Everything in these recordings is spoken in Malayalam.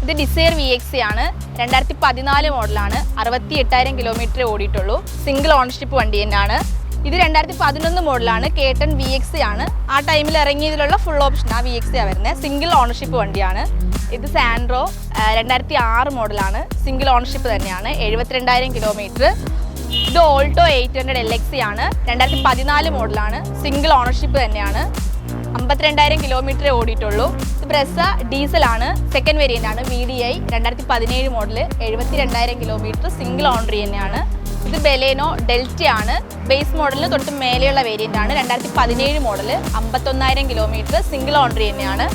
ഇത് ഡിസൈർ VX ആണ്, 2014 മോഡലാണ്, 68,000 കിലോമീറ്റർ ഓടിയിട്ടുള്ളൂ. സിംഗിൾ ഓണർഷിപ്പ് വണ്ടി തന്നെയാണ്. ഇത് 2011 മോഡലാണ്, കേട്ടൺ VX ആണ്. ആ ടൈമിൽ ഇറങ്ങിയതിലുള്ള ഫുൾ ഓപ്ഷൻ ആ VX ആണ് വരുന്നത്. സിംഗിൾ ഓണർഷിപ്പ് വണ്ടിയാണ്. ഇത് സാൻഡ്രോ 2006 മോഡലാണ്, സിംഗിൾ ഓണർഷിപ്പ് തന്നെയാണ്, 72,000 കിലോമീറ്റർ. ഇത് ഓൾട്ടോ 800 LX ആണ്, 2014 മോഡലാണ്, സിംഗിൾ ഓണർഷിപ്പ് തന്നെയാണ്, 52,000 കിലോമീറ്റർ ഓടിയിട്ടുള്ളൂ. ഇത് ബ്രെസ ഡീസലാണ്, സെക്കൻഡ് വേരിയൻ്റ് ആണ്, VDI 2017 model, 72,000 kilometre, single owner തന്നെയാണ്. ഇത് ബെലേനോ ഡെൽറ്റ ആണ്, ബേസ് മോഡലിന് തൊട്ട് മേലെയുള്ള വേരിയൻ്റ് ആണ്, 2017 മോഡൽ, 51,000 കിലോമീറ്റർ, സിംഗിൾ ഓണർ തന്നെയാണ്.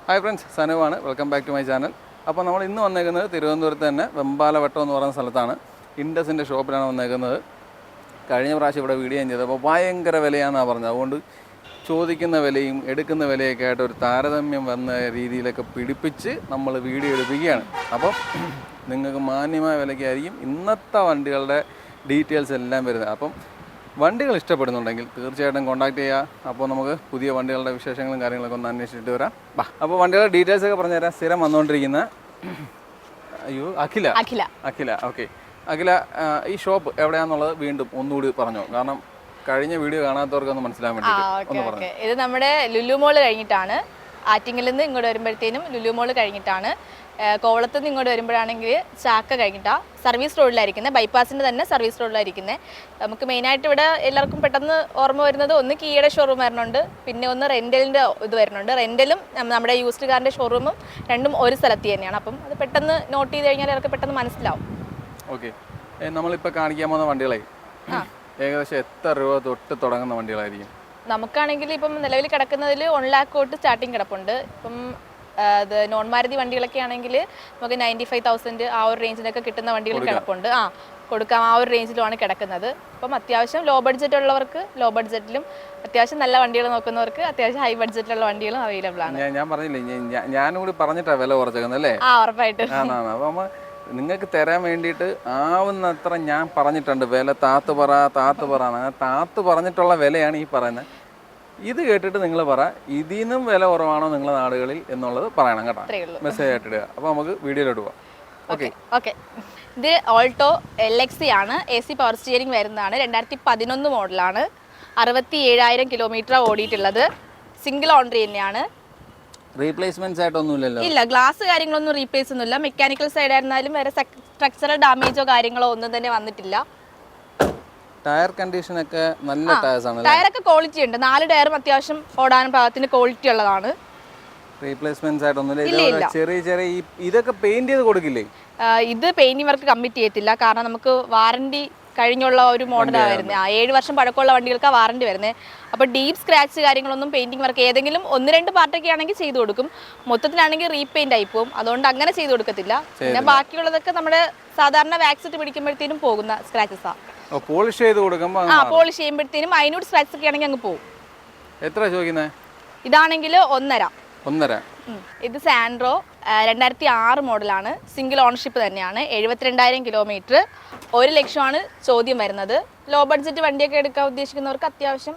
ഹായ് ഫ്രണ്ട്സ്, സനുവാണ്. Welcome back to my channel. അപ്പോൾ നമ്മൾ ഇന്ന് വന്നേക്കുന്നത് തിരുവനന്തപുരത്ത് തന്നെ വെമ്പാലവട്ടം എന്ന് പറയുന്ന സ്ഥലത്താണ്. ഇൻഡസിൻ്റെ ഷോപ്പിലാണ് വന്നേക്കുന്നത്. കഴിഞ്ഞ പ്രാവശ്യം ഇവിടെ വീഡിയോ ചെയ്തപ്പോൾ ഭയങ്കര വിലയാണെന്നാണ് പറഞ്ഞത്. അതുകൊണ്ട് ചോദിക്കുന്ന വിലയും എടുക്കുന്ന വിലയൊക്കെ ആയിട്ട് ഒരു താരതമ്യം വന്ന രീതിയിലൊക്കെ പിടിപ്പിച്ച് നമ്മൾ വീഡിയോ എടുപ്പിക്കുകയാണ്. അപ്പോൾ നിങ്ങൾക്ക് മാന്യമായ വിലയ്ക്കായിരിക്കും ഇന്നത്തെ വണ്ടികളുടെ ഡീറ്റെയിൽസ് എല്ലാം വരുന്നത്. അപ്പം വണ്ടികൾ ഇഷ്ടപ്പെടുന്നുണ്ടെങ്കിൽ തീർച്ചയായിട്ടും കോൺടാക്ട് ചെയ്യുക. അപ്പോൾ നമുക്ക് പുതിയ വണ്ടികളുടെ വിശേഷങ്ങളും കാര്യങ്ങളൊക്കെ ഒന്ന് അന്വേഷിച്ചിട്ട് വരാം. അപ്പോൾ വണ്ടികളുടെ ഡീറ്റെയിൽസ് ഒക്കെ പറഞ്ഞുതരാം. സ്ഥിരം വന്നുകൊണ്ടിരിക്കുന്ന അഖില. ഓക്കെ അഖില, ഈ ഷോപ്പ് എവിടെയാണെന്നുള്ളത് വീണ്ടും ഒന്നുകൂടി പറഞ്ഞോ, കാരണം കഴിഞ്ഞ വീഡിയോ കാണാത്തവർക്കൊന്ന് മനസ്സിലാൻ വേണ്ടി. ഇത് നമ്മുടെ ലുലു മോള് കഴിഞ്ഞിട്ടാണ്. ആറ്റിങ്ങിൽ നിന്ന് ഇങ്ങോട്ട് വരുമ്പോഴത്തേനും ലുലു മോള് കഴിഞ്ഞിട്ടാണ്. കോവളത്ത് നിന്ന് ഇങ്ങോട്ട് വരുമ്പോഴാണെങ്കിൽ ചാക്ക കഴിഞ്ഞിട്ടാണ്. സർവീസ് റോഡിലായിരിക്കുന്നത്, ബൈപ്പാസിൻ്റെ തന്നെ സർവീസ് റോഡിലായിരിക്കുന്നത്. നമുക്ക് മെയിനായിട്ട് ഇവിടെ എല്ലാവർക്കും പെട്ടെന്ന് ഓർമ്മ വരുന്നത് ഒന്ന് കീയുടെ ഷോറൂം വരുന്നുണ്ട്, പിന്നെ ഒന്ന് റെൻ്റലിൻ്റെ ഇത് വരുന്നുണ്ട്. റെൻ്റലും നമ്മുടെ യൂസ്ഡ് കാറിൻ്റെ ഷോറൂമും രണ്ടും ഒരു സ്ഥലത്ത് തന്നെയാണ്. അപ്പം അത് പെട്ടെന്ന് നോട്ട് ചെയ്ത് കഴിഞ്ഞാൽ അവർക്ക് പെട്ടെന്ന് മനസ്സിലാവും. ഓക്കെ, നമ്മളിപ്പോൾ കാണിക്കാൻ പോകുന്ന വണ്ടികളെ ഏകദേശം എത്ര രൂപ തൊട്ട് തുടങ്ങുന്ന വണ്ടികളായിരിക്കും? നമുക്കാണെങ്കിൽ ഇപ്പം നിലവിൽ കിടക്കുന്നതിൽ 1 lakh തൊട്ട് സ്റ്റാർട്ടിങ് കിടപ്പുണ്ട്. ഇപ്പം അത് നോൺ മാരുതി വണ്ടികളൊക്കെ ആണെങ്കിൽ നമുക്ക് 95,000 ആ ഒരു റേഞ്ചിലൊക്കെ കിട്ടുന്ന വണ്ടികൾ കിടപ്പുണ്ട്. കൊടുക്കാം, ആ ഒരു റേഞ്ചിലുമാണ് കിടക്കുന്നത്. അപ്പം അത്യാവശ്യം ലോ ബഡ്ജറ്റ് ഉള്ളവർക്ക് ലോ ബഡ്ജറ്റിലും, അത്യാവശ്യം നല്ല വണ്ടികൾ നോക്കുന്നവർക്ക് അത്യാവശ്യം ഹൈ ബഡ്ജറ്റിലുള്ള വണ്ടികളും അവൈലബിൾ ആണ്. ഞാൻ പറഞ്ഞില്ലേ, ഞാനും കൂടി പറഞ്ഞിട്ടാണ് വില കുറച്ചേക്കുന്നത് അല്ലേ? ഉറപ്പായിട്ട്. അപ്പം നിങ്ങൾക്ക് തരാൻ വേണ്ടിയിട്ട് ആവുന്നത്ര ഞാൻ പറഞ്ഞിട്ടുണ്ട്. വില താത്ത് പറ താത്ത് പറഞ്ഞിട്ടുള്ള വിലയാണ് ഈ പറയുന്നത്. ഇത് കേട്ടിട്ട് നിങ്ങൾ പറ, ഇതിനും വില കുറവാണോ നിങ്ങളുടെ നാടുകളിൽ എന്നുള്ളത് പറയണം കേട്ടോ, മെസ്സേജ് ആയിട്ട് ഇടുക. അപ്പോൾ നമുക്ക് വീഡിയോയിലോട്ട് പോവാം. ഓക്കെ, ഇത് ഓൾട്ടോ LX ആണ്, AC പവർ സ്റ്റിയറിംഗ് വരുന്നതാണ്, 2011 മോഡലാണ്, 67,000 കിലോമീറ്റർ ഓടിയിട്ടുള്ളത്, സിംഗിൾ ഓണർ തന്നെയാണ്. റീപ്ലേസ്മെന്റ്സ് ആയിട്ടൊന്നുമില്ലല്ലോ? ഇല്ല, ഗ്ലാസ് കാര്യങ്ങളൊന്നും റീപ്ലേസ് ഒന്നുമില്ല. മെക്കാനിക്കൽ സൈഡ് ആയിരുന്നാലും വേറെ സ്ട്രക്ചറൽ ഡാമേജോ കാര്യങ്ങളോ ഒന്നും തന്നെ വന്നിട്ടില്ല. ടയർ കണ്ടീഷൻ ഒക്കെ നല്ല ടയർസ് ആണ്. ടയറൊക്കെ ക്വാളിറ്റി ഉണ്ട്, 4 ടയറും അത്യാവശ്യം ഓടാൻ പാകത്തിന് ക്വാളിറ്റി ഉള്ളതാണ്. റീപ്ലേസ്മെന്റ്സ് ആയിട്ടൊന്നുമില്ല. ചെറിയ ഇതൊക്കെ പെയിന്റ് ചെയ്ത് കൊടുക്കില്ലേ? ഇത് പെയിന്റിംഗ് വർക്ക് കംപ്ലീറ്റ് ചെയ്യത്തില്ല, കാരണം നമുക്ക് വാറണ്ടി കഴിഞ്ഞുള്ള ഒരു മോഡലാണ് വരുന്നത്. 7 വർഷം പഴക്കമുള്ള വണ്ടികൾക്കാണ് വാറണ്ടി വരുന്നത്. അപ്പോൾ ഡീപ്പ് സ്ക്രാച്ച് കാര്യങ്ങളൊന്നും പെയിന്റിംഗ് വർക്ക് ഏതെങ്കിലും 1-2 പാർട്ടൊക്കെ ആണെങ്കിൽ ചെയ്ത് കൊടുക്കും. മൊത്തത്തിലാണെങ്കിൽ റീപെയിന്റ് ആയി പോകും, അതുകൊണ്ട് അങ്ങനെ ചെയ്ത് കൊടുക്കത്തില്ല. പിന്നെ ബാക്കിയുള്ളതൊക്കെ നമ്മുടെ സാധാരണ വാക്സിറ്റ് പിടിക്കുമ്പോഴത്തേനും പോകുന്ന സ്ക്രാച്ചസാണ്. പോളിഷ് ചെയ്ത് കൊടുക്കുമ്പോൾ പോളിഷ് ചെയ്യുമ്പോഴത്തേനും മൈന്യൂട്ട് സ്ക്രാച്ചസ് ഒക്കെ ആണെങ്കിൽ അങ്ങ് പോകും. എത്ര ചോദിക്കുന്നത്? ഇതാണെങ്കിൽ 1.5. ഇത് സാൻഡ്രോ 2006 മോഡലാണ്, സിംഗിൾ ഓണർഷിപ്പ് തന്നെയാണ്, 72,000 കിലോമീറ്റർ, 1 ലക്ഷമാണ് ചോദ്യം വരുന്നത്. ലോ ബഡ്ജറ്റ് വണ്ടിയൊക്കെ എടുക്കാൻ ഉദ്ദേശിക്കുന്നവർക്ക് അത്യാവശ്യം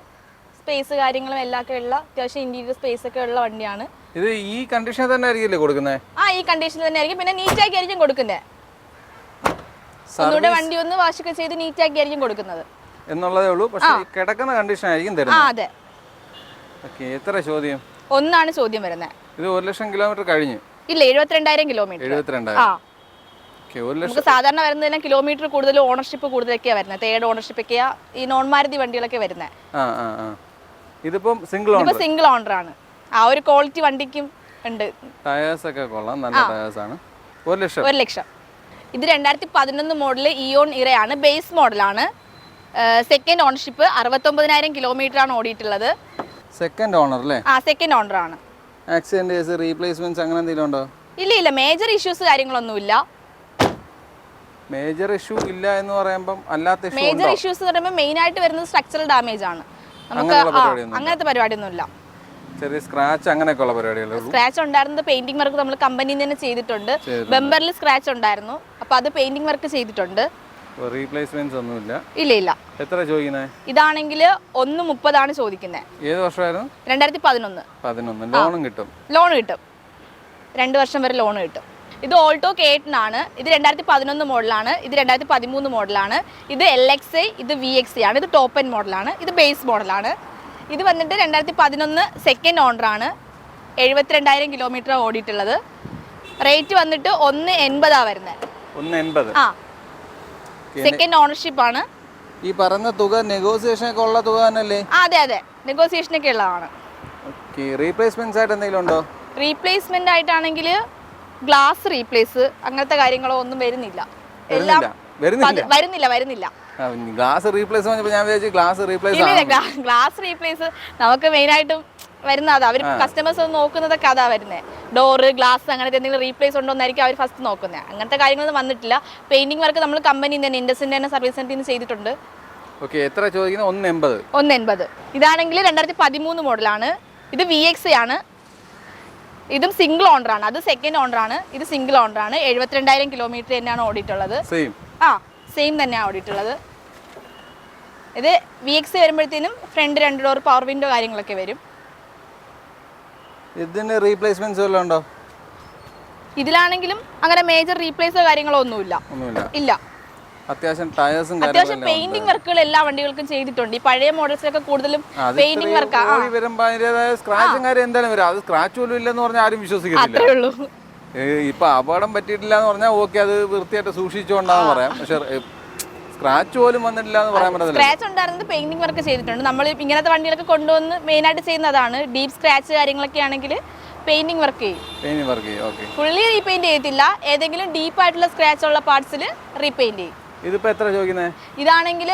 സ്പേസ് കാര്യങ്ങളും എല്ലാം ഒക്കെ ഉള്ള, അത്യാവശ്യം ഇന്റീരിയർ സ്പേസ് ഒക്കെ ഉള്ള വണ്ടിയാണ്. ഇത് ഈ കണ്ടീഷനിൽ തന്നെ ആയിരിക്കില്ലേ കൊടുക്കുന്നത്? ഈ കണ്ടീഷനിൽ തന്നെ ആയിരിക്കും, പിന്നെ നീറ്റാക്കി ആയിരിക്കും കൊടുക്കുന്നത്. ഒന്നുകൂടെ വണ്ടി ഒന്ന് വാഷൊക്കെ ചെയ്ത് നീറ്റാക്കി ആയിരിക്കും കൊടുക്കുന്നത് എന്നുള്ളതേ ഉള്ളൂ. പക്ഷേ കിടക്കുന്ന കണ്ടീഷൻ ആയിരിക്കും തരുന്നത്. അതെ. എത്ര ചോദ്യം? 1 ചോദ്യം വരുന്നത്. ഇത് 1 ലക്ഷം കിലോമീറ്റർ കഴിഞ്ഞു? ഇല്ല, 72,000 കിലോമീറ്റർ. 72,000. നമുക്ക് സാധാരണ വരുന്നതെല്ലാം കിലോമീറ്റർ കൂടുതൽ, ഓണർഷിപ്പ് കൂടുതലൊക്കെയാണ് വരുന്നത്. 3rd ഓണർഷിപ്പ് ഒക്കെയാ ഈ നോൺ മാരുതി വണ്ടികളൊക്കെ വരുന്നത്. ഇതിപ്പം സിംഗിൾ ഓണർ ആണ്. ആ ഒരു ക്വാളിറ്റി വണ്ടിക്കും ഉണ്ട്. ടയേഴ്സ് ഒക്കെ കൊള്ളാം, നല്ല ടയേഴ്സ് ആണ്. 1 ലക്ഷം. ഇത് 2011 മോഡൽ ഇയോൺ ഇറയാണ്, ബേസ് മോഡലാണ്, സെക്കൻഡ് ഓണർഷിപ്പ്, 69,000 കിലോമീറ്റർ ആണ് ഓടിയിട്ടുള്ളത്. സെക്കൻഡ് ഓണർ അല്ലേ? സെക്കൻഡ് ഓണർ ആണ്. ആക്സിഡന്റ് കേസ്, റീപ്ലേസ്മെന്റ്സ് അങ്ങനെ എന്തെങ്കിലും ഉണ്ടോ? ഇല്ല, മേജർ ഇഷ്യൂസ് കാര്യങ്ങളൊന്നുമില്ല. മേജർ ഇഷ്യൂ ഇല്ല എന്ന് പറയുമ്പോൾ അല്ലാത്ത മേജർ ഇഷ്യൂസ് എന്ന് പറയുമ്പോൾ മെയിൻ ആയിട്ട് വരുന്നത് സ്ട്രക്ചറൽ ഡാമേജ് ആണ്. നമുക്ക് അങ്ങനത്തെ പരിപാടിയൊന്നുമില്ല. ചെറിയ സ്ക്രാച്ച് അങ്ങനെയൊക്കെയുള്ള പരിപാടികളേ ഉള്ളൂ. സ്ക്രാച്ച് ഉണ്ടായിരുന്നത് പെയിന്റിംഗ് വർക്ക് നമ്മൾ കമ്പനിയിൽ തന്നെ ചെയ്തിട്ടുണ്ട്. ബമ്പറിൽ സ്ക്രാച്ച് ഉണ്ടായിരുന്നു, അപ്പോൾ അത് പെയിന്റിംഗ് വർക്ക് ചെയ്തിട്ടുണ്ട്. റീപ്ലേസ്മെന്റ്സ് ഒന്നുമില്ല? ഇല്ല. എത്ര ചോദിക്കുന്നത്? ഇതാണെങ്കിൽ 1.30 ചോദിക്കുന്നത്. ഏത് വർഷമായിരുന്നു? 2011. ലോണും കിട്ടും? ലോൺ കിട്ടും, 2 വർഷം വരെ ലോൺ കിട്ടും. ഇത് ഓൾട്ടോ K8 ആണ്. ഇത് 2011 മോഡലാണ്. ഇത് 2013 മോഡലാണ്. ഇത് LXI, ഇത് VXI ആണ്. ഇത് ടോപ്പ് എൻഡ് മോഡലാണ്. ഇത് ബേസ് മോഡലാണ്. ഇത് വന്നിട്ട് 2011 സെക്കൻഡ് ഓണറാണ്. 72,000 കിലോമീറ്റർ ഓടിയിട്ടുള്ളത്. റേറ്റ് വന്നിട്ട് 180 വരുന്നത്. 180. ആ, സെക്കൻഡ് ഓണർഷിപ്പ് ആണ്. ഈ പറഞ്ഞ തുക നെഗോസിയേഷൻ ഒക്കെ ഉള്ള തുക തന്നെയല്ലേ? അതെ അതെ, നെഗോസിയേഷൻ ഒക്കെ ഉള്ളതാണ്. റീപ്ലേസ്മെന്റ്സ് ആയിട്ട് എന്തെങ്കിലും ഉണ്ടോ? റീപ്ലേസ്മെന്റ് ആയിട്ടാണെങ്കിൽ ഗ്ലാസ് റീപ്ലേസ് അങ്ങനത്തെ കാര്യങ്ങളോ ഒന്നും വരുന്നില്ല. എല്ലാം വരുന്നില്ല. ഗ്ലാസ് റീപ്ലേസ് ഞാൻ വിചാരിച്ചു ഗ്ലാസ് റീപ്ലേസ് ഗ്ലാസ് റീപ്ലേസ് നമുക്ക് മെയിൻ ആയിട്ടും വരുന്നത് അവർ കസ്റ്റമേഴ്സ് ഒന്ന് നോക്കുന്നതൊക്കെ അതാ വരുന്നത്. ഡോറ്, ഗ്ലാസ് അങ്ങനത്തെ എന്തെങ്കിലും റീപ്ലേസ് ഉണ്ടോ എന്നായിരിക്കും അവർ ഫസ്റ്റ് നോക്കുന്നത്. അങ്ങനത്തെ കാര്യങ്ങളൊന്നും വന്നിട്ടില്ല. പെയിന്റിംഗ് വർക്ക് നമ്മൾ കമ്പനിയിൽ തന്നെ ഇൻഡസിന്റെ തന്നെ സർവീസ് സെന്ററിൽ നിന്ന് ചെയ്തിട്ടുണ്ട്. എത്ര ചോദിക്കുന്നത്? 180. ഇതാണെങ്കിൽ 2013 മോഡലാണ്. ഇത് VXI ആണ്. ഇതും സിംഗിൾ ഓണറാണ്. അത് സെക്കൻഡ് ഓണറാണ്. ഇത് സിംഗിൾ ഓണറാണ്. 72,000 കിലോമീറ്റർ തന്നെയാണ് ഓടിയിട്ടുള്ളത്. സെയിം തന്നെയാണ് ഓടിയിട്ടുള്ളത്. ഇത് VXI വരുമ്പോഴത്തേനും ഫ്രണ്ട് 2 ഡോർ പവർ വിൻഡോ കാര്യങ്ങളൊക്കെ വരും. ഇതിന് റീപ്ലേസ്മെന്റ്സ് വല്ലതും ഉണ്ടോ? ഇതിലാണെങ്കിലും അങ്ങനെ മേജർ റീപ്ലേസോ കാര്യങ്ങളോ ഒന്നുമില്ല. ഇല്ല. അത്യാവശ്യം ടയേഴ്സും പെയിന്റിംഗ് വർക്കുകൾ എല്ലാ വണ്ടികൾക്കും ചെയ്തിട്ടുണ്ട്. ഈ പഴയ മോഡൽസിലൊക്കെ കൂടുതലും പെയിന്റിംഗ് വർക്ക് സ്ക്രാച്ചും കാര്യം എന്തായാലും വരും. അത് സ്ക്രാച്ച് പോലും ഇല്ലെന്ന് പറഞ്ഞാൽ ആരും വിശ്വസിക്കത്തില്ല. അത്രേ ഉള്ളൂ. ഇപ്പൊ അപകടം പറ്റിയിട്ടില്ല എന്ന് പറഞ്ഞാൽ ഓക്കെ, അത് വൃത്തിയായിട്ട് സൂക്ഷിച്ചുകൊണ്ടാന്ന് പറയാം. പക്ഷെ സ്ക്രാച്ച് പോലും വന്നിട്ടില്ല എന്ന് പറയാൻ പറ്റില്ല. സ്ക്രാച്ച് ഉണ്ടായിരുന്നത് പെയിന്റിംഗ് വർക്ക് ചെയ്തിട്ടുണ്ട്. നമ്മൾ ഇങ്ങനത്തെ വണ്ടികളൊക്കെ കൊണ്ടുവന്ന് മെയിനായിട്ട് ചെയ്യുന്നതാണ്. ഡീപ്പ് സ്ക്രാച്ച് കാര്യങ്ങളൊക്കെ ആണെങ്കിൽ പെയിന്റിംഗ് വർക്ക് ചെയ്യും. ഫുള്ളി റീപെയിന്റ് ചെയ്യത്തില്ല. ഏതെങ്കിലും ഡീപ്പ് ആയിട്ടുള്ള സ്ക്രാച്ച് ഉള്ള പാർട്സിൽ റീപെയിന്റ് ചെയ്യും. ഇതിപ്പോ എത്ര ചോദിക്കുന്നത്? ഇതാണെങ്കിൽ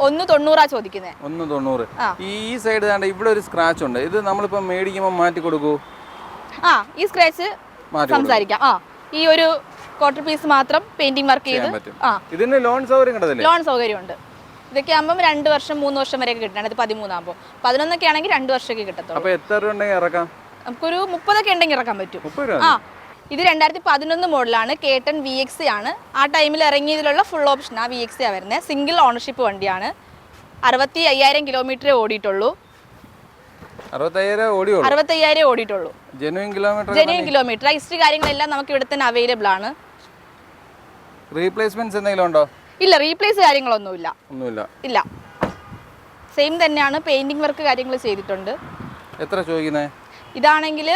190 ചോദിക്കുന്നത്. 190. ഈ സൈഡ് ഇവിടെ ഒരു സ്ക്രാച്ച് ഉണ്ട്. ഇത് നമ്മളിപ്പോ മേടിക്കുമ്പോൾ മാറ്റി കൊടുക്കൂ? ഈ സ്ക്രാച്ച് സംസാരിക്കാം. ഈ ഒരു ക്വാർട്ടർ പീസ് മാത്രം പെയിന്റിംഗ് വർക്ക് ചെയ്ത് ഇതിന് ലോൺ സൗകര്യം ലോൺ സൗകര്യമുണ്ട്. ഇതൊക്കെ ആകുമ്പോൾ 2 വർഷം 3 വർഷം വരെയൊക്കെ കിട്ടണം. ഇത് 13 ആകുമ്പോൾ 11 ഒക്കെ ആണെങ്കിൽ 2 വർഷമൊക്കെ കിട്ടത്തുള്ളൂ. അപ്പോൾ എത്ര രൂപ ഉണ്ടെങ്കിൽ ഇറക്കാം? നമുക്കൊരു 30 ഒക്കെ ഉണ്ടെങ്കിൽ ഇറക്കാൻ പറ്റും. ഇത് 2011 മോഡലാണ്. K8 VXI ആണ്. ആ ടൈമിൽ ഇറങ്ങിയതിലുള്ള ഫുൾ ഓപ്ഷൻ VXI വരുന്നത്. സിംഗിൾ ഓണർഷിപ്പ് വണ്ടിയാണ്. 65,000 കിലോമീറ്റർ ഓടിയിട്ടുള്ളൂ. 65,000 ഓടിയിട്ടുള്ളൂ. Genuine kilometre. ഹിസ്റ്ററി കാര്യങ്ങളെല്ലാം നമുക്ക് ഇവിടെ തന്നെ അവൈലബിൾ ആണ്. റീപ്ലേസ്മെന്റ്സ് എന്തെങ്കിലും ഉണ്ടോ? ഇല്ല, റീപ്ലേസ് കാര്യങ്ങളൊന്നുമില്ല. ഇല്ല, സെയിം തന്നെയാണ്. പെയിന്റിംഗ് വർക്ക് കാര്യങ്ങൾ ചെയ്തിട്ടുണ്ട്. എത്ര ചോദിക്കുന്നത്? ഇതാണെങ്കിൽ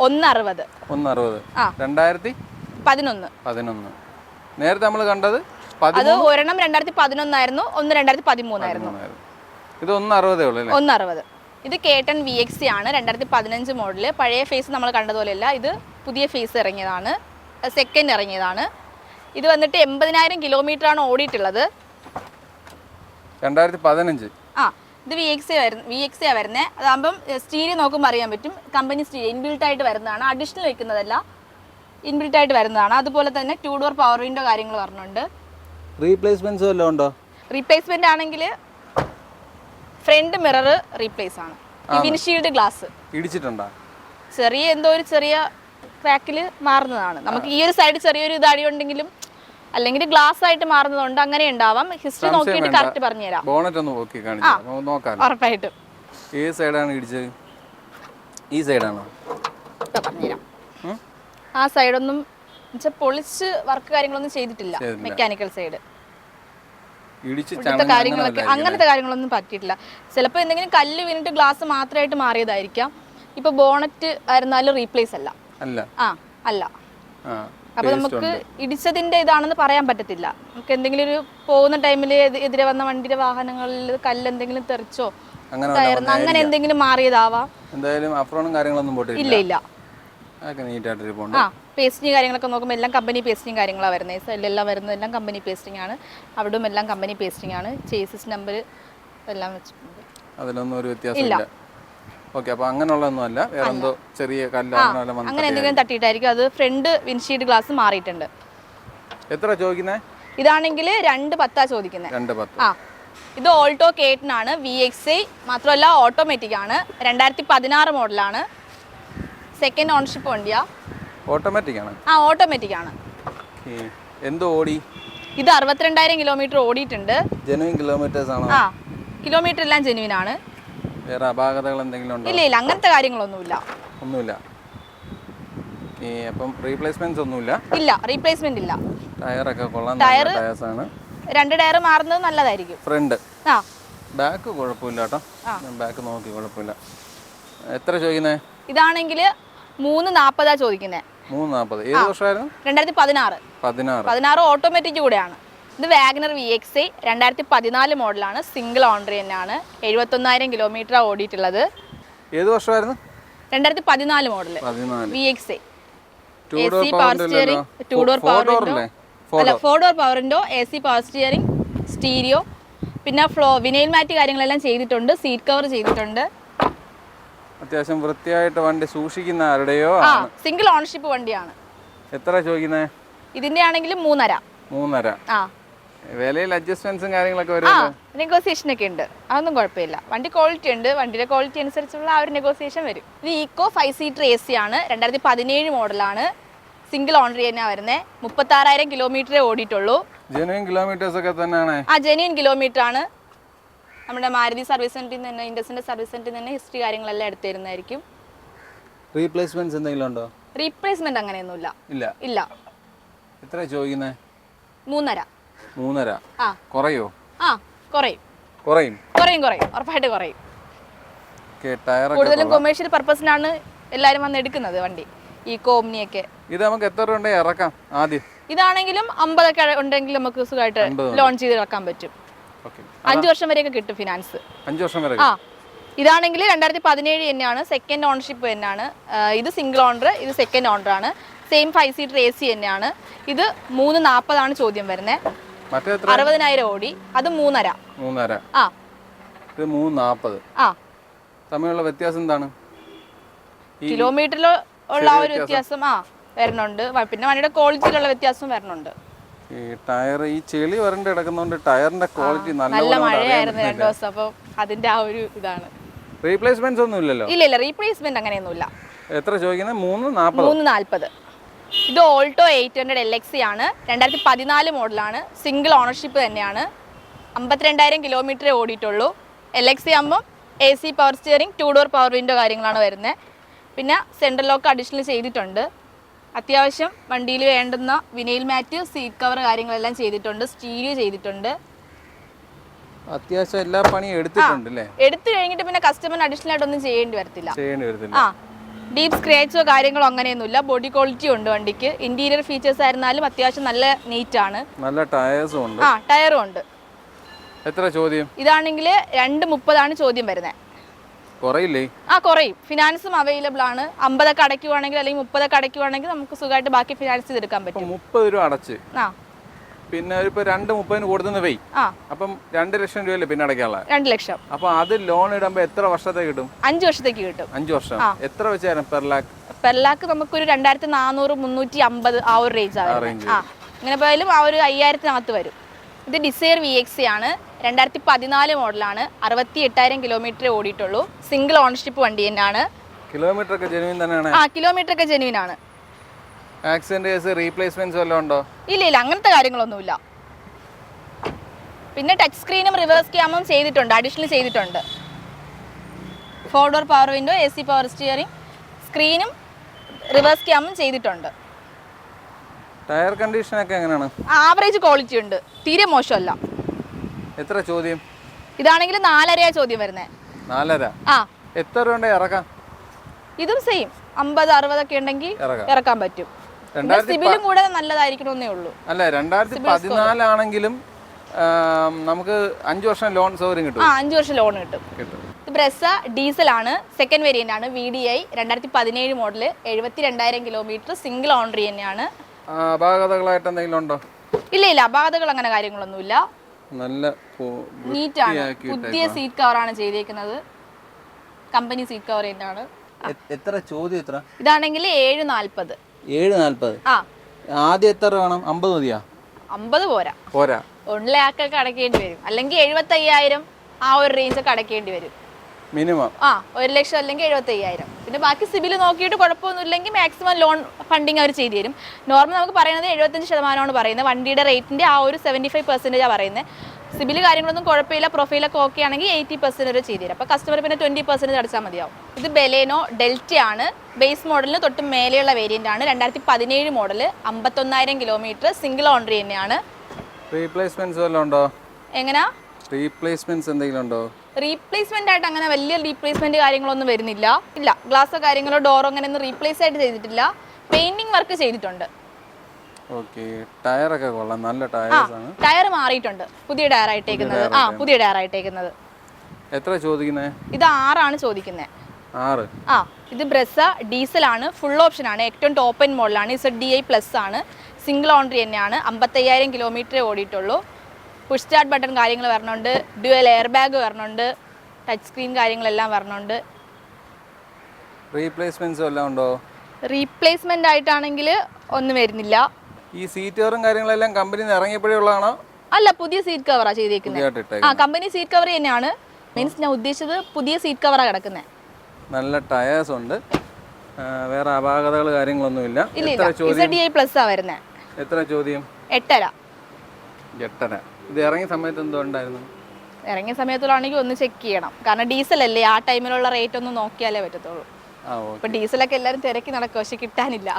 160. 2011. നേരത്തെ നമ്മൾ കണ്ടത് അത് ഒരെണ്ണം 2011 ആയിരുന്നു, ഒന്ന് 2013 ആയിരുന്നു. ഇത് 160 ഉള്ളൂ. 160. ഇത് K8 VXI ആണ്. 2015 മോഡല്. പഴയ ഫേസ് നമ്മൾ കണ്ടതുപോലെയല്ല. ഇത് പുതിയ ഫേസ് ഇറങ്ങിയതാണ്. സെക്കൻഡ് ഇറങ്ങിയതാണ്. ഇത് വന്നിട്ട് 80,000 കിലോമീറ്റർ ആണ് ഓടിയിട്ടുള്ളത്. 2015. ഇത് VXI വരുന്നത്. അതാകുമ്പം സ്റ്റീരിയോ നോക്കുമ്പോൾ അറിയാൻ പറ്റും. കമ്പനി സ്റ്റീരിയോ ഇൻബിൽട്ട് ആയിട്ട് വരുന്നതാണ്. അഡീഷണൽ വെക്കുന്നതല്ല, ഇൻബിൽട്ട് ആയിട്ട് വരുന്നതാണ്. അതുപോലെ തന്നെ 2 ഡോർ പവർ വിൻഡോ കാര്യങ്ങൾ പറഞ്ഞുണ്ട്. റീപ്ലേസ്മെന്റ്സ് വല്ലതും ഉണ്ടോ? റീപ്ലേസ്മെന്റ് ആണെങ്കിൽ ഫ്രണ്ട് മിറർ റീപ്ലേസ് ആണ്. വിൻഷീൽഡ് ഗ്ലാസ് ഇടിച്ചിട്ടുണ്ടോ? ചെറിയ ക്രാക്കിൽ മാറുന്നതാണ്. നമുക്ക് ഈ ഒരു സൈഡ് ചെറിയൊരു ഇതടി ഉണ്ടെങ്കിലും അല്ലെങ്കിൽ ഗ്ലാസ് ആയിട്ട് മാറുന്നതുകൊണ്ട് അങ്ങനെ ഉണ്ടാവാം. ഹിസ്റ്ററി നോക്കിയിട്ട് കറക്റ്റ് പറഞ്ഞുതരാം. ബോണറ്റ് ഒന്ന് നോക്കി കാണിക്കാം, നോക്കാം. ഉറപ്പായിട്ടും. ഏത് സൈഡാണ് ഇടിച്ചത്? ഈ സൈഡാണോ? പറഞ്ഞുതരാം. ആ സൈഡൊന്നും പൊളിച്ച് വർക്ക് കാര്യങ്ങളൊന്നും ചെയ്തിട്ടില്ല. മെക്കാനിക്കൽ സൈഡ് അങ്ങനത്തെ കാര്യങ്ങളൊന്നും പറ്റിയിട്ടില്ല. ചിലപ്പോൾ എന്തെങ്കിലും കല്ല് വീണിട്ട് ഗ്ലാസ് മാത്രമായിട്ട് മാറിയതായിരിക്കാം. ഇപ്പൊ ബോണറ്റ് ആയിരുന്നാലും റീപ്ലേസ് അല്ല. അല്ല. അപ്പൊ നമുക്ക് ഇടിച്ചതിന്റെ ഇതാണെന്ന് പറയാൻ പറ്റത്തില്ല. നമുക്ക് എന്തെങ്കിലും ഒരു പോകുന്ന ടൈമിൽ എതിരെ വന്ന വണ്ടിയുടെ വാഹനങ്ങളിൽ കല്ല് എന്തെങ്കിലും തെറിച്ചോ അങ്ങനെ എന്തെങ്കിലും മാറിയതാവാം. ഇല്ല. പേസ്റ്റിങ് കാര്യങ്ങളൊക്കെ നോക്കുമ്പോൾ എല്ലാം കമ്പനി പേസ്റ്റിങ് കാര്യങ്ങളാണ് വരുന്നത്. ഈ സൈഡിലെല്ലാം വരുന്നതെല്ലാം കമ്പനി പേസ്റ്റിംഗ് ആണ്. അവിടെയും എല്ലാം കമ്പനി പേസ്റ്റിംഗ് ആണ്. ചേസിസ് നമ്പർ എല്ലാം വെച്ചിട്ടുണ്ട്. അതിലൊന്നും ഒരു വ്യത്യാസമില്ല. അങ്ങനെ എന്തെങ്കിലും തട്ടിയിട്ടായിരിക്കും. അത് ഫ്രണ്ട് വിൻഷീൽഡ് ഗ്ലാസ് മാറിയിട്ടുണ്ട്. എത്ര ചോദിക്കുന്നത്? ഇതാണെങ്കിൽ 210 ചോദിക്കുന്നത്. ഇത് ഓൾട്ടോ K8 ആണ്. VXI മാത്രമല്ല ഓട്ടോമാറ്റിക് ആണ്. 2016 മോഡലാണ്. സെക്കൻഡ് ഓണർഷിപ്പ് വണ്ടിയാ. ഓട്ടോമാറ്റിക് ആണ്. ഓട്ടോമാറ്റിക് ആണ്. എന്തോ ഓടി? ഇത് 62,000 കിലോമീറ്റർ ഓടിയിട്ടുണ്ട്. ജെനുവിൻ കിലോമീറ്റേഴ്സ് ആണോ? കിലോമീറ്റർ എല്ലാം ജെനുവിൻ ആണ്. വേറെ അപാകതകൾ എന്തെങ്കിലും ഉണ്ടോ? ഇല്ല, അങ്ങനത്തെ കാര്യങ്ങളൊന്നുമില്ല. ഈ അപ്പം റീപ്ലേസ്മെന്റ്സ് ഒന്നുമില്ല? ഇല്ല, റീപ്ലേസ്മെന്റ് ഇല്ല. ടയറൊക്കെ കൊള്ളാൻ ടയേഴ്സാണ്. 2 ടയർ മാറുന്നത് നല്ലതായിരിക്കും. ഫ്രണ്ട് ആ ബാക്ക് കുഴപ്പമില്ല കേട്ടോ. ബാക്ക് നോക്കി കുഴപ്പമില്ല. എത്ര ചോദിക്കുന്നേ? ഇതാണെങ്കിൽ 340 ചോദിക്കുന്നത്. 340. ഏത് വർഷമായിരുന്നു? 2016 ഓട്ടോമാറ്റിക് കൂടെയാണ്. ഇത് വാഗ്നർ VX 2014 മോഡലാണ്. സിംഗിൾ ഓണർ തന്നെയാണ്. 71,000 കിലോമീറ്റർ ഓടിയിട്ടുള്ളത്. ഏത് വർഷമായിരുന്നു? 2014 model VX. AC power steering, 2 door power window, അല്ല 4 door power window, AC power steering, stereo, പിന്നെ വിനൈൽ മാറ്റ് കാര്യങ്ങളെല്ലാം ചെയ്തിട്ടുണ്ട്. സീറ്റ് കവർ ചെയ്തിട്ടുണ്ട്. അത്യാവശ്യം വൃത്തിയായിട്ട് വണ്ടി സൂക്ഷിക്കുന്ന ആരുടെയോ ആണ്. സിംഗിൾ ഓണർഷിപ്പ് വണ്ടിയാണ്. എത്ര ചോദിക്കുന്നേ? ഇതിന്റെ ആണെങ്കിൽ 3.5. ആ വിലയിൽ അഡ്ജസ്റ്റ്മെന്റ്സും കാര്യങ്ങളൊക്കെ വരുമല്ലോ. നെഗോസിയേഷൻ ഒക്കെ ഉണ്ട്, അതൊന്നും കുഴപ്പമില്ല. വണ്ടി ക്വാളിറ്റി ഉണ്ട്, വണ്ടിയുടെ ക്വാളിറ്റി അനുസരിച്ചുള്ള ആ ഒരു നെഗോസിയേഷൻ വരും. ഇത് ഈക്കോ 5 സീറ്റർ AC ആണ്. 2017 മോഡലാണ്. സിംഗിൾ ഓണർ തന്നെയാണ് വരുന്നത്. 36,000 കിലോമീറ്ററേ ഓടിയിട്ടുള്ളൂ. ജെന്യൂൻ കിലോമീറ്റേഴ്സ് ഒക്കെ തന്നെയാണ്. ജെന്യൂൻ കിലോമീറ്റർ ആണ്. നമ്മുടെ മാരുതി സർവീസ് സെന്ററിൽ നിന്ന്, ഇൻഡസിന്റെ സർവീസ് സെന്ററിൽ നിന്ന് ഹിസ്റ്ററി കാര്യങ്ങളെല്ലാം എടുത്തു തരുന്നതായിരിക്കും. റീപ്ലേസ്മെന്റ്സ് എന്തെങ്കിലും ഉണ്ടോ? റീപ്ലേസ്മെന്റ് അങ്ങനെയൊന്നുമില്ല. ഇല്ല. എത്ര ചോദിക്കുന്നേ? 3.5. ആ കുറയോ? കുറയും. ഉറപ്പായിട്ട് കുറയും. കൂടുതലും കൊമേഴ്ഷ്യൽ പർപ്പസിനാണ് എല്ലാവരും വന്ന് എടുക്കുന്നത് വണ്ടി. ഈ കോമ്നിയൊക്കെ ഇത് നമുക്ക് എത്ര രൂപ ഇറക്കാം? ആദ്യം ഇതാണെങ്കിലും 50 ഒക്കെ ഉണ്ടെങ്കിൽ നമുക്ക് സുഖമായിട്ട് ലോൺ ചെയ്ത് ഇറക്കാൻ പറ്റും. 5 വർഷം വരെയൊക്കെ കിട്ടും ഫിനാൻസ്. 5 വർഷം വരെ. ഇതാണെങ്കിൽ 2017 തന്നെയാണ്. സെക്കൻഡ് ഓണർഷിപ്പ് തന്നെയാണ്. ഇത് സിംഗിൾ ഓണർ, ഇത് സെക്കൻഡ് ഓണർ ആണ്. സെയിം 5 സീറ്റർ AC തന്നെയാണ്. ഇത് 340 ചോദ്യം വരുന്നത്. 60,000 ഓടി. അത് 3.5. ആ ഇത് 340. തമ്മിലുള്ള വ്യത്യാസം എന്താണ്? കിലോമീറ്ററിൽ ഉള്ള ഒരു വ്യത്യാസം വരുന്നുണ്ട്. പിന്നെ വണ്ടിയുടെ ക്വാളിറ്റിയിലുള്ള വ്യത്യാസം വരുന്നുണ്ട്. ഈ ടയർ ഈ ചെളി വരണ്ട് കിടക്കുന്നോണ്ട് ടയറിന്റെ ക്വാളിറ്റി നല്ല മഴയായിരുന്നു 2 ദിവസം. അപ്പോൾ അതിന്റെ ആ ഒരു ഇതാണ്. റീപ്ലേസ്മെന്റ്സ് ഒന്നും ഇല്ലല്ലോ? ഇല്ല, റീപ്ലേസ്മെന്റ് അങ്ങനെയൊന്നുമില്ല. എത്ര ചോദിക്കുന്നത്? 340. ഇത് ഓൾട്ടോ 800 LX ആണ്. 2014 മോഡലാണ്. സിംഗിൾ ഓണർഷിപ്പ് തന്നെയാണ്. 52,000 കിലോമീറ്ററേ ഓടിയിട്ടുള്ളൂ. LX ആകുമ്പോൾ AC power steering, 2 door power window കാര്യങ്ങളാണ് വരുന്നത്. പിന്നെ സെൻട്രൽ ലോക്ക് അഡീഷണൽ ചെയ്തിട്ടുണ്ട്. അത്യാവശ്യം വണ്ടിയിൽ വേണ്ടുന്ന വിനൈൽ മാറ്റ്, സീറ്റ് കവർ കാര്യങ്ങളെല്ലാം ചെയ്തിട്ടുണ്ട്. സ്റ്റീരിയോ ചെയ്തിട്ടുണ്ട്. അത്യാവശ്യം എല്ലാ പണിയും എടുത്തിട്ടുണ്ട് അല്ലേ? എടുത്തു കഴിഞ്ഞിട്ട് പിന്നെ കസ്റ്റമറിന് അഡീഷണൽ ആയിട്ടൊന്നും ചെയ്യേണ്ടി വരത്തില്ല. ഡീപ്പ് സ്ക്രാച്ചോ കാര്യങ്ങളോ അങ്ങനെയൊന്നുമില്ല. ബോഡി ക്വാളിറ്റി ഉണ്ട് വണ്ടിക്ക്. ഇന്റീരിയർ ഫീച്ചേഴ്സ് ആയിരുന്നാലും അത്യാവശ്യം നല്ല നീറ്റ് ആണ്. നല്ല ടയേഴ്സും ഉണ്ട്. ടയറും ഉണ്ട്. എത്ര ചോദ്യം? ഇതാണെങ്കിൽ 2.30 ചോദ്യം വരുന്നത്. കുറയില്ലേ? കുറയും. ഫിനാൻസും അവൈലബിൾ ആണ്. 50 ഒക്കെ അടയ്ക്കുവാണെങ്കിൽ അല്ലെങ്കിൽ 30 ഒക്കെ അടയ്ക്കുവാണെങ്കിൽ നമുക്ക് സുഖമായിട്ട് ബാക്കി ഫിനാൻസ് ചെയ്തെടുക്കാൻ പറ്റും. 30 രൂപ അടച്ച് പിന്നെ ഇപ്പൊ 2.30 കൊടുത്തുന്ന വൈ. അപ്പം 2 ലക്ഷം രൂപയല്ലേ പിന്നെ അടയ്ക്കാനുള്ള? 2 ലക്ഷം. അപ്പൊ അത് ലോൺ ഇടുമ്പോ എത്ര വർഷത്തേക്ക് കിട്ടും? 5 വർഷത്തേക്ക് കിട്ടും. 5 വർഷം. എത്ര വെച്ചായിരുന്നു പെർ ലാക്ക്? നമുക്കൊരു 2,400, 350 ആ ഒരു റേഞ്ച് ആണ്. ഇങ്ങനെ പോയാലും ആ ഒരു 5,000-നകത്ത് വരും. ഇത് ഡിസയർ VX ആണ്. 2014 മോഡലാണ്. 68,000 കിലോമീറ്റർ ഓടിയിട്ടുള്ളൂ. സിംഗിൾ ഓണർഷിപ്പ് വണ്ടി തന്നെയാണ്. കിലോമീറ്റർ ഒക്കെ ജെനുവിൻ തന്നെയാണ്. കിലോമീറ്റർ ഒക്കെ ജെനുവിൻ ആണ്. ആക്സിഡന്റ് കേസ്, റീപ്ലേസ്മെന്റ്സ് വല്ലതും ഉണ്ടോ? ഇല്ല, അങ്ങനത്തെ കാര്യങ്ങളൊന്നുമില്ല. പിന്നെ ടച്ച് സ്ക്രീനും റിവേഴ്സ് ക്യാമും ചെയ്തിട്ടുണ്ട്, അഡീഷണൽ ചെയ്തിട്ടുണ്ട്. 4 door power window, AC power steering, സ്ക്രീനും റിവേഴ്സ് ക്യാമും ചെയ്തിട്ടുണ്ട്. ടയർ കണ്ടീഷൻ ഒക്കെ എങ്ങനെയാണ്? ആവറേജ് ക്വാളിറ്റി ഉണ്ട്, തീരെ മോശമല്ല. എത്ര ചോദ്യം? ഇതാണെങ്കിൽ 4.5 ചോദ്യം വരുന്നത്. 4.5. എത്ര രൂപ ഇറക്കാം? ഇതും സെയിം 50-60 ഒക്കെ ഉണ്ടെങ്കിൽ ഇറക്കാൻ പറ്റും. സിബിലും കൂടെ നല്ലതായിരിക്കണമെന്നേ ഉള്ളൂ. അല്ല 2014 ആണെങ്കിലും നമുക്ക് 5 വർഷം ലോൺ സൗകര്യം കിട്ടും. 5 വർഷം ലോൺ കിട്ടും. ഇത് ബ്രെസ ഡീസൽ ആണ്. സെക്കൻഡ് വേരിയന്റ് ആണ്. VDI 2017 model. 72,000 kilometre. Single owner തന്നെയാണ്. അപാകതകളായിട്ട് എന്തെങ്കിലും ഉണ്ടോ? ഇല്ല, അപാകതകൾ അങ്ങനെ കാര്യങ്ങളൊന്നുമില്ല. നല്ല നീറ്റാണ്. പുതിയ സീറ്റ് കവറാണ് ചെയ്തേക്കുന്നത്. കമ്പനി സീറ്റ് കവർ തന്നെയാണ്. എത്ര ചോദ്യം? എത്ര? ഇതാണെങ്കിൽ 7.40. 7.40. ആദ്യം എത്ര വേണം? 50 മതിയാ? 50 പോരാ. 1 ലാഖ് ഒക്കെ അടയ്ക്കേണ്ടി വരും. അല്ലെങ്കിൽ 75,000 ആ ഒരു റേഞ്ച് ഒക്കെ അടയ്ക്കേണ്ടി വരും മിനിമം. 1 ലക്ഷം അല്ലെങ്കിൽ 75,000. പിന്നെ ബാക്കി സിബിൽ നോക്കിയിട്ട് കുഴപ്പമൊന്നുമില്ലെങ്കിൽ മാക്സിമം ലോൺ ഫണ്ടിങ് അവർ ചെയ്തു തരും. നോർമൽ നമുക്ക് പറയുന്നത് 75% പറയുന്നത്. വണ്ടിയുടെ റേറ്റിന്റെ ആ ഒരു 75% പറയുന്നത്. സിബിൽ കാര്യങ്ങളൊന്നും കുഴപ്പമില്ല, പ്രൊഫൈലൊക്കെ ഓക്കെ ആണെങ്കിൽ 80% വരെ ചെയ്തു തരും. അപ്പോൾ കസ്റ്റമർ പിന്നെ 20% അടച്ചാൽ മതിയാവും. ഇത് ബെലേനോ ഡെൽറ്റ ആണ്. ബേസ് മോഡലിന് തൊട്ട് മേലെയുള്ള വേരിയൻ്റ് ആണ്. 2017 മോഡൽ, 51,000 കിലോമീറ്റർ, സിംഗിൾ ഓണറി തന്നെയാണ്. റീപ്ലേസ്മെന്റ്സ് വല്ലതും ഉണ്ടോ? എങ്ങനെയാ റീപ്ലേസ്മെന്റ്സ് എന്തെങ്കിലും ഉണ്ടോ? റീപ്ലേസ്മെന്റ് ആയിട്ട് അങ്ങനെ വലിയ റീപ്ലേസ്മെന്റ് കാര്യങ്ങളൊന്നും വരുന്നില്ല. ഇല്ല, ഗ്ലാസോ കാര്യങ്ങളോ ഡോറോ അങ്ങനെ ഒന്നും റീപ്ലേസ് ആയിട്ട് ചെയ്തിട്ടില്ല. പെയിന്റിംഗ് വർക്ക് ചെയ്തിട്ടുണ്ട്. ഓക്കെ, ടയറൊക്കെ കൊള്ളാം, നല്ല ടയേഴ്സ് ആണ്. ടയർ മാറിയിട്ടുണ്ട്, പുതിയ ടയർ ആയിട്ടേക്കുന്നത്. പുതിയ ടയർ ആയിട്ടേക്കുന്നത്. എത്ര ചോദിക്കുന്നത്? ഇത് 6 ചോദിക്കുന്നത്. 6. ഇത് ബ്രെസ ഡീസൽ ആണ്, ഫുൾ ഓപ്ഷൻ ആണ്, ഏറ്റവും ടോപ്പ് എൻഡ് മോഡലാണ്. ZDI+ ആണ്, സിംഗിൾ ഓണറി തന്നെയാണ്. 55,000 കിലോമീറ്റർ ഓടിയിട്ടുള്ളൂ. പുഷ് സ്റ്റാർട്ട് ബട്ടൺ കാര്യങ്ങൾ വരണുണ്ട്, ഡ്യുവൽ എയർ ബാഗ് വരണുണ്ട്, ടച്ച് സ്ക്രീൻ കാര്യങ്ങളെല്ലാം വരണുണ്ട്. റീപ്ലേസ്മെന്റ്സ് വല്ലതും ഉണ്ടോ? റീപ്ലേസ്മെന്റ് ആയിട്ടാണെങ്കിൽ ഒന്നും വരുന്നില്ല. ഈ സീറ്റ് കവറും കാര്യങ്ങളെല്ലാം കമ്പനിയിൽ നിന്ന് ഇറങ്ങിയപ്പോഴേ ഉള്ളതാണോ? അല്ല, പുതിയ സീറ്റ് കവറാണ് ചെയ്തേക്കുന്നത്. കമ്പനി സീറ്റ് കവർ തന്നെയാണ്. മീൻസ് ഞാൻ ഉദ്ദേശിച്ചത് പുതിയ സീറ്റ് കവറാണ് കിടക്കുന്നത്. നല്ല ടയേഴ്സ് ഉണ്ട്, വേറെ അപാകതകൾ കാര്യങ്ങളൊന്നുമില്ല. ZDI+ ആ വരുന്നത്. എത്ര ചോദ്യം? 8.5. ഇത് ഇറങ്ങിയ സമയത്ത് എന്തോ ഉണ്ടായിരുന്നു? ഇറങ്ങിയ സമയത്തുള്ളതാണെങ്കിൽ ഒന്ന് ചെക്ക് ചെയ്യണം. കാരണം ഡീസൽ അല്ലേ, ആ ടൈമിലുള്ള റേറ്റ് ഒന്ന് നോക്കിയാലേ പറ്റത്തുള്ളൂ. ഇപ്പൊ ഡീസലൊക്കെ എല്ലാവരും തിരക്കി നടക്കും, പക്ഷെ കിട്ടാനില്ല.